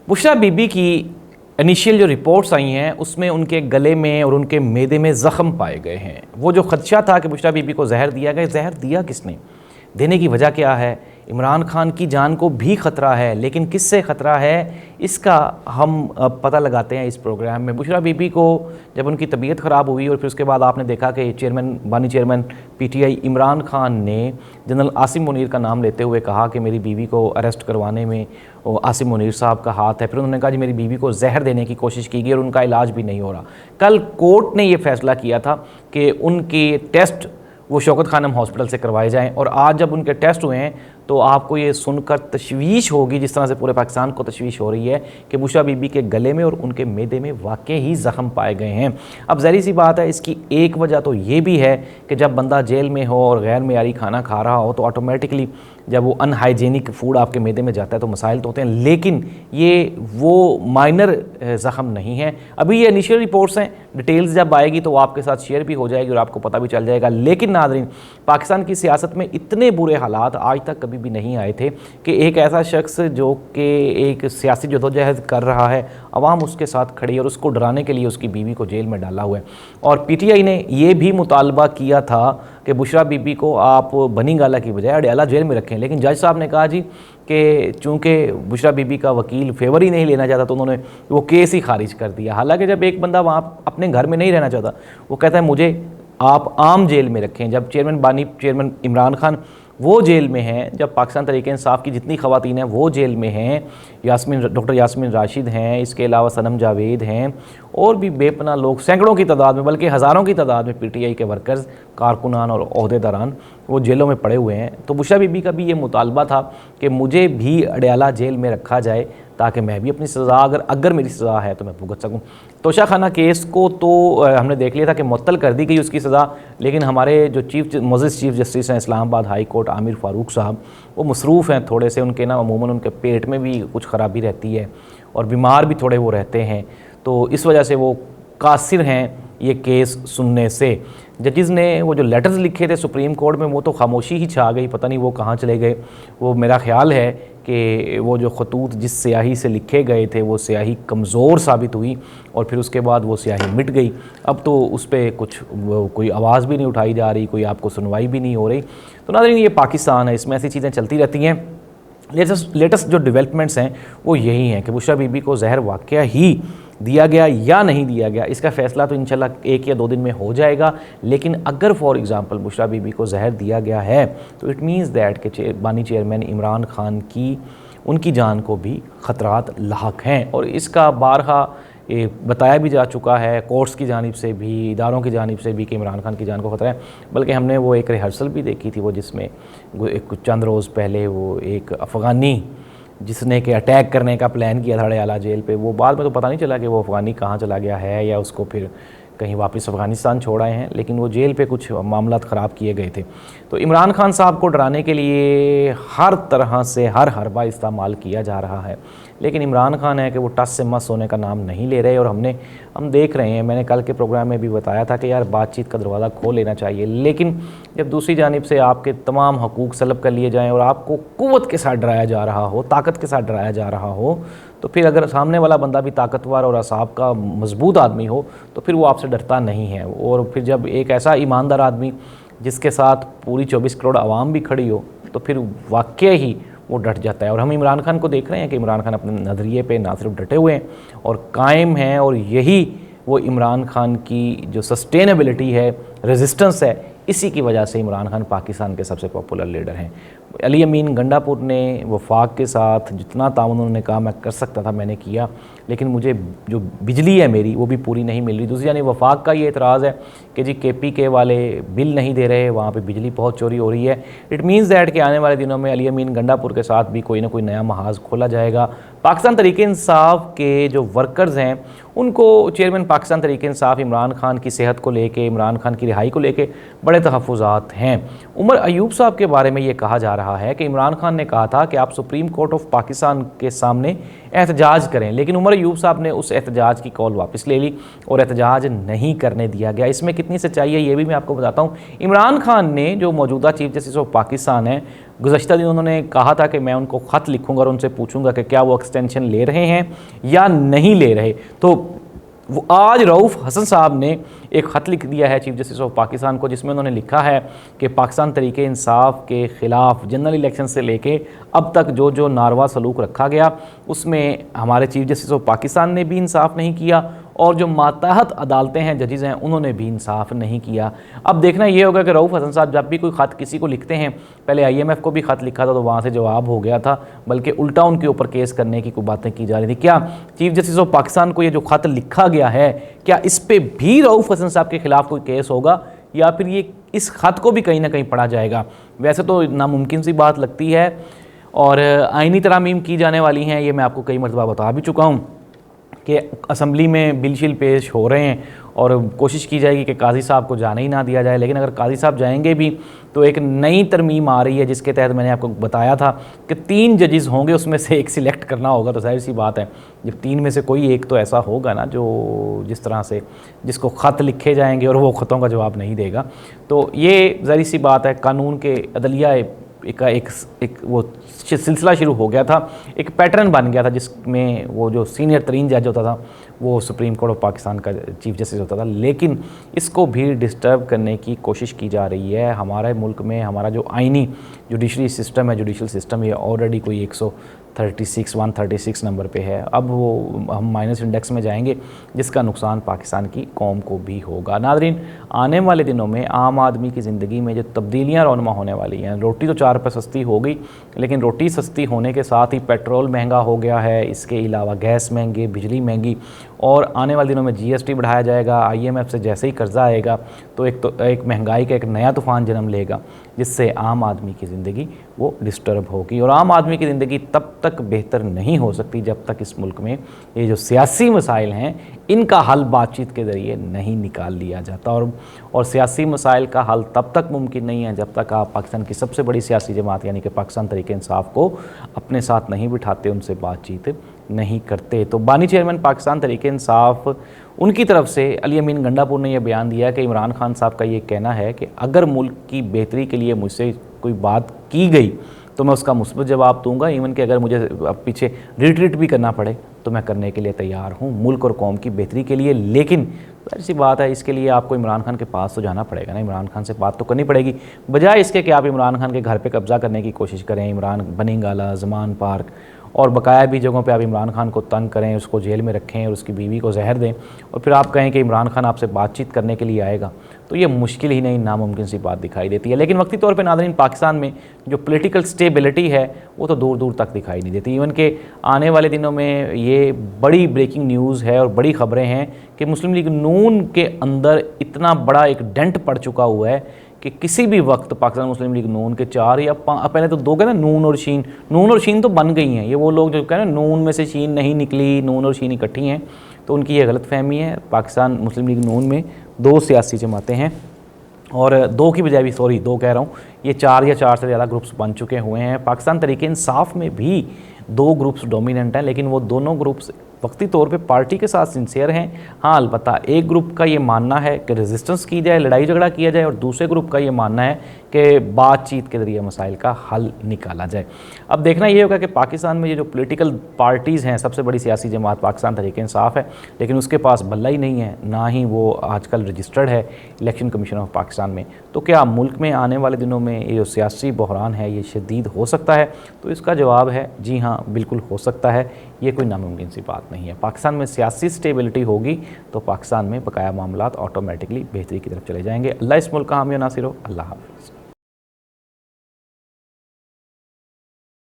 बुशरा बीबी की इनिशियल जो रिपोर्ट्स आई हैं उसमें उनके गले में और उनके मैदे में ज़ख़म पाए गए हैं। वो जो खदशा था कि बुशरा बीबी को जहर दिया गया, जहर दिया किसने, देने की वजह क्या है? इमरान खान की जान को भी ख़तरा है, लेकिन किससे ख़तरा है इसका हम पता लगाते हैं इस प्रोग्राम में। बुशरा बीबी को जब उनकी तबीयत ख़राब हुई और फिर उसके बाद आपने देखा कि बानी चेयरमैन पीटीआई इमरान खान ने जनरल आसिम मुनीर का नाम लेते हुए कहा कि मेरी बीवी को अरेस्ट करवाने में आसिम मुनीर साहब का हाथ है। फिर उन्होंने कहा जी मेरी बीवी को जहर देने की कोशिश की गई और उनका इलाज भी नहीं हो रहा। कल कोर्ट ने ये फैसला किया था कि उनके टेस्ट वो शौकत खानम हॉस्पिटल से करवाए जाएं, और आज जब उनके टेस्ट हुए हैं तो आपको ये सुनकर तशवीश होगी, जिस तरह से पूरे पाकिस्तान को तशवीश हो रही है कि बुशरा बीबी के गले में और उनके मैदे में वाकई ही ज़ख़म पाए गए हैं। अब ज़ाहिर सी बात है, इसकी एक वजह तो ये भी है कि जब बंदा जेल में हो और गैर मेयारी खाना खा रहा हो तो ऑटोमेटिकली जब वो अनहाइजीनिक फूड आपके मैदे में जाता है तो मसाइल तो होते हैं, लेकिन ये वो माइनर ज़ख़म नहीं है। अभी ये इनिशियल रिपोर्ट्स हैं, डिटेल्स जब आएगी तो वो आपके साथ शेयर भी हो जाएगी और आपको पता भी चल जाएगा। लेकिन नाज़रीन, पाकिस्तान की सियासत में इतने बुरे हालात आज तक कभी भी नहीं आए थे कि एक ऐसा शख्स जो कि एक सियासी जदोजहद कर रहा है, अवाम उसके साथ खड़ी और उसको डराने के लिए उसकी बीवी को जेल में डाला हुआ है। और पीटीआई ने यह भी मुतालबा किया था कि बुशरा बीबी को आप बनी गाला की बजाय अडयाला जेल में रखें, लेकिन जज साहब ने कहा जी कि चूँकि बुशरा बीबी का वकील फेवर ही नहीं लेना चाहता तो उन्होंने वो केस ही खारिज कर दिया। हालांकि जब एक बंदा वहाँ अपने घर में नहीं रहना चाहता, वो कहता है मुझे आप आम जेल में रखें। जब चेयरमैन इमरान खान वो जेल में हैं, जब पाकिस्तान तहरीक इंसाफ की जितनी ख़वातीन हैं वो जेल में हैं, डॉक्टर यास्मीन राशिद हैं, इसके अलावा सनम जावेद हैं और भी बेपनाह लोग सैकड़ों की तादाद में बल्कि हज़ारों की तादाद में पीटीआई के वर्कर्स, कारकुनान और ओहदेदारान वो जेलों में पड़े हुए हैं। तो बुशरा बीबी का भी ये मुतालबा था कि मुझे भी अडयाला जेल में रखा जाए ताकि मैं भी अपनी सज़ा अगर मेरी सज़ा है तो मैं भुगत सकूँ। तोशा खाना केस को तो हमने देख लिया था कि मुअत्तल कर दी गई उसकी सज़ा, लेकिन हमारे जो मोअज़्ज़िज़ चीफ़ जस्टिस हैं इस्लामाबाद हाई कोर्ट आमिर फ़ारूक साहब, वो मसरूफ़ हैं थोड़े से, उनके ना अमूमन उनके पेट में भी कुछ ख़राबी रहती है और बीमार भी थोड़े वो रहते हैं, तो इस वजह से वो कासिर हैं ये केस सुनने से। जजेज़ ने वो जो लेटर्स लिखे थे सुप्रीम कोर्ट में वो तो खामोशी ही छा गई, पता नहीं वो कहाँ चले गए। वो मेरा ख़्याल है कि वो जो खतूत जिस स्याही से लिखे गए थे वो स्याही कमज़ोर साबित हुई और फिर उसके बाद वो स्याही मिट गई। अब तो उस पर कोई आवाज़ भी नहीं उठाई जा रही, कोई आपको सुनवाई भी नहीं हो रही। तो नाज़रीन, ये पाकिस्तान है, इसमें ऐसी चीज़ें चलती रहती हैं। लेटेस्ट जो डेवलपमेंट्स हैं वो यही हैं कि बुशरा बीबी को जहर वाक़या ही दिया गया या नहीं दिया गया, इसका फ़ैसला तो इंशाल्लाह 1 या 2 दिन में हो जाएगा। लेकिन अगर फॉर एग्ज़ाम्पल बुशरा बीबी को जहर दिया गया है तो इट मीन्स दैट कि बानी चेयरमैन इमरान खान की उनकी जान को भी ख़तरात लाहक हैं और इसका बारहा बताया भी जा चुका है कोर्ट्स की जानिब से भी, इदारों की जानिब से भी कि इमरान खान की जान को ख़तरा है। बल्कि हमने वो एक रिहर्सल भी देखी थी वो जिसमें एक चंद रोज़ पहले वो एक अफ़गानी जिसने कि अटैक करने का प्लान किया था अडयाला जेल पे, वो बाद में तो पता नहीं चला कि वो अफ़गानी कहाँ चला गया है या उसको फिर कहीं वापस अफ़गानिस्तान छोड़ आए हैं, लेकिन वो जेल पे कुछ मामला ख़राब किए गए थे। तो इमरान खान साहब को डराने के लिए हर तरह से हर हरबा इस्तेमाल किया जा रहा है, लेकिन इमरान खान है कि वो टस से मस होने का नाम नहीं ले रहे। और हम देख रहे हैं, मैंने कल के प्रोग्राम में भी बताया था कि यार बातचीत का दरवाज़ा खोल लेना चाहिए, लेकिन जब दूसरी जानिब से आपके तमाम हकूक़ सलब कर लिए जाएँ और आपको क़ुव्वत के साथ डराया जा रहा हो, ताकत के साथ डराया जा रहा हो, तो फिर अगर सामने वाला बंदा भी ताकतवर और असाब का मजबूत आदमी हो तो फिर वो आपसे डरता नहीं है। और फिर जब एक ऐसा ईमानदार आदमी जिसके साथ पूरी 24 करोड़ आवाम भी खड़ी हो तो फिर वाकई ही वो डट जाता है। और हम इमरान खान को देख रहे हैं कि इमरान खान अपने नज़रिए पे ना सिर्फ डटे हुए हैं और कायम हैं, और यही वो इमरान खान की जो सस्टेनेबिलिटी है, रेजिस्टेंस है, इसी की वजह से इमरान खान पाकिस्तान के सबसे पॉपुलर लीडर हैं। अली अमीन गंडापुर ने वफाक के साथ जितना ताउन उन्होंने कहा मैं कर सकता था मैंने किया, लेकिन मुझे जो बिजली है मेरी वो भी पूरी नहीं मिल रही। दूसरी यानी वफाक का ये एतराज़ है कि जी KPK वाले बिल नहीं दे रहे, वहाँ पे बिजली बहुत चोरी हो रही है। इट मीन्स दैट कि आने वाले दिनों में अली अमीन गंडापुर के साथ भी कोई ना कोई नया महाज खोला जाएगा। पाकिस्तान तहरीक इंसाफ के जो वर्कर्स हैं उनको चेयरमैन पाकिस्तान तहरीक इंसाफ इमरान खान की सेहत को लेके, इमरान खान की रिहाई को लेके बड़े तहफ़्फ़ुज़ात हैं। उमर अयूब साहब के बारे में ये कहा जा रहा है कि इमरान खान ने कहा था कि आप सुप्रीम कोर्ट ऑफ पाकिस्तान के सामने एहतजाज करें, लेकिन उमर अयूब साहब ने उस एहतजाज की कॉल वापस ले ली और एहतजाज नहीं करने दिया गया। इसमें कितनी सच्चाई है ये भी मैं आपको बताता हूँ। इमरान खान ने, जो मौजूदा चीफ जस्टिस ऑफ पाकिस्तान है, गुज़श्ता दिन उन्होंने कहा था कि मैं उनको ख़त लिखूँगा और उनसे पूछूंगा कि क्या वो एक्सटेंशन ले रहे हैं या नहीं ले रहे। तो वो आज रऊफ़ हसन साहब ने एक ख़त लिख दिया है चीफ जस्टिस ऑफ पाकिस्तान को, जिसमें उन्होंने लिखा है कि पाकिस्तान तरीके इंसाफ के ख़िलाफ़ जनरल इलेक्शन से लेके अब तक जो जो नारवा सलूक रखा गया उसमें हमारे चीफ जस्टिस ऑफ पाकिस्तान ने भी इंसाफ नहीं किया और जो मातहत अदालतें हैं, जजेज़ हैं, उन्होंने भी इंसाफ नहीं किया। अब देखना ये होगा कि रऊफ़ हसन साहब जब भी कोई ख़त किसी को लिखते हैं, पहले IMF को भी ख़त लिखा था तो वहाँ से जवाब हो गया था, बल्कि उल्टा उनके ऊपर केस करने की कोई बातें की जा रही थी। क्या चीफ जस्टिस ऑफ पाकिस्तान को ये जो ख़त लिखा गया है, क्या इस पर भी रऊफ़ हसन साहब के ख़िलाफ़ कोई केस होगा या फिर ये इस ख़त को भी कहीं ना कहीं पढ़ा जाएगा? वैसे तो नामुमकिन सी बात लगती है और आइनी तरामीम की जाने वाली हैं, ये मैं आपको कई मरतबा बता भी चुका हूँ कि असम्बली में बिल शिल पेश हो रहे हैं और कोशिश की जाएगी कि काजी साहब को जाने ही ना दिया जाए। लेकिन अगर काजी साहब जाएंगे भी तो एक नई तरमीम आ रही है जिसके तहत मैंने आपको बताया था कि 3 जजेस होंगे, उसमें से एक सिलेक्ट करना होगा। तो जाहिर सी बात है जब 3 में से कोई एक तो ऐसा होगा ना जो जिस तरह से जिसको ख़त लिखे जाएंगे और वो ख़तों का जवाब नहीं देगा, तो ये जाहिर सी बात है कानून के अदलिया एक वो सिलसिला शुरू हो गया था, एक पैटर्न बन गया था जिसमें वो जो सीनियर तरीन जज होता था वो सुप्रीम कोर्ट ऑफ पाकिस्तान का चीफ जस्टिस होता था। लेकिन इसको भी डिस्टर्ब करने की कोशिश की जा रही है। हमारे मुल्क में हमारा जो आइनी जुडिशरी सिस्टम है, जुडिशल सिस्टम, ये ऑलरेडी कोई 136 नंबर पे है। अब वो हम माइनस इंडेक्स में जाएंगे जिसका नुकसान पाकिस्तान की कौम को भी होगा। नादरीन, आने वाले दिनों में आम आदमी की ज़िंदगी में जो तब्दीलियाँ रौनमा होने वाली हैं, रोटी तो 4 रुपये सस्ती हो गई, लेकिन रोटी सस्ती होने के साथ ही पेट्रोल महंगा हो गया है, इसके अलावा गैस महंगी, बिजली महंगी, और आने वाले दिनों में GST बढ़ाया जाएगा। IMF से जैसे ही कर्जा आएगा तो एक महंगाई का एक नया तूफ़ान जन्म लेगा जिससे आम आदमी की ज़िंदगी वो डिस्टर्ब होगी। और आम आदमी की ज़िंदगी तब तक बेहतर नहीं हो सकती जब तक इस मुल्क में ये जो सियासी मसाइल हैं इनका हल बातचीत के ज़रिए नहीं निकाल लिया जाता। और सियासी मसाइल का हल तब तक मुमकिन नहीं है जब तक आप पाकिस्तान की सबसे बड़ी सियासी जमात यानी कि पाकिस्तान तहरीक इंसाफ को अपने साथ नहीं बिठाते, उनसे बातचीत नहीं करते। तो बानी चेयरमैन पाकिस्तान तहरीक इंसाफ, उनकी तरफ से अली अमीन गंडापुर ने यह बयान दिया कि इमरान खान साहब का ये कहना है कि अगर मुल्क की बेहतरी के लिए मुझसे कोई बात की गई तो मैं उसका मुस्बत जवाब दूंगा, इवन कि अगर मुझे पीछे रिट्रीट भी करना पड़े तो मैं करने के लिए तैयार हूँ मुल्क और कौम की बेहतरी के लिए। लेकिन ऐसी बात है, इसके लिए आपको इमरान खान के पास तो जाना पड़ेगा ना, इमरान खान से बात तो करनी पड़ेगी, बजाय इसके कि आप इमरान खान के घर पे कब्ज़ा करने की कोशिश करें, इमरान बनिंगाला, ज़मान पार्क और बकाया भी जगहों पे आप इमरान खान को तंग करें, उसको जेल में रखें और उसकी बीवी को जहर दें और फिर आप कहें कि इमरान खान आपसे बातचीत करने के लिए आएगा, तो ये मुश्किल ही नहीं, नामुमकिन सी बात दिखाई देती है। लेकिन वक्ती तौर पे नाज़रीन, पाकिस्तान में जो पॉलिटिकल स्टेबिलिटी है वो तो दूर दूर तक दिखाई नहीं देती। इवन के आने वाले दिनों में ये बड़ी ब्रेकिंग न्यूज़ है और बड़ी ख़बरें हैं कि मुस्लिम लीग नून के अंदर इतना बड़ा एक डेंट पड़ चुका हुआ है कि किसी भी वक्त पाकिस्तान मुस्लिम लीग नून के 4 या 5, पहले तो 2 कहते हैं नून और शीन तो बन गई हैं। ये वो लोग जो कहते हैं नून में से शीन नहीं निकली, नून और शीन इकट्ठी हैं, तो उनकी ये गलत फहमी है। पाकिस्तान मुस्लिम लीग नून में 2 सियासी जमातें हैं और 2 की बजाय भी 2 कह रहा हूँ, ये 4 या 4 से ज़्यादा ग्रुप्स बन चुके हुए हैं। पाकिस्तान तहरीक इंसाफ में भी 2 ग्रुप्स डोमिनेंट हैं, लेकिन वो दोनों ग्रुप्स वक्ती तौर पे पार्टी के साथ सिंसियर हैं। हाँ, अलबत्ता एक ग्रुप का ये मानना है कि रेजिस्टेंस की जाए, लड़ाई झगड़ा किया जाए, और दूसरे ग्रुप का ये मानना है कि बातचीत के ज़रिए मसाइल का हल निकाला जाए। अब देखना ये होगा कि पाकिस्तान में ये जो पॉलिटिकल पार्टीज़ हैं, सबसे बड़ी सियासी जमात पाकिस्तान तहरीक इंसाफ है, लेकिन उसके पास बल्ला ही नहीं है, ना ही वो आजकल रजिस्टर्ड है इलेक्शन कमीशन ऑफ पाकिस्तान में। तो क्या मुल्क में आने वाले दिनों में ये जो सियासी बहरान है ये शदीद हो सकता है? तो इसका जवाब है जी हाँ, बिल्कुल हो सकता है। ये कोई नामुमकिन सी बात नहीं है। पाकिस्तान में सियासी स्टेबिलिटी होगी तो पाकिस्तान में बकाया मामलात ऑटोमेटिकली बेहतरी की तरफ चले जाएंगे। अल्लाह इस मुल्क का हामी नासिर हो। अल्लाह हाफ़िज़।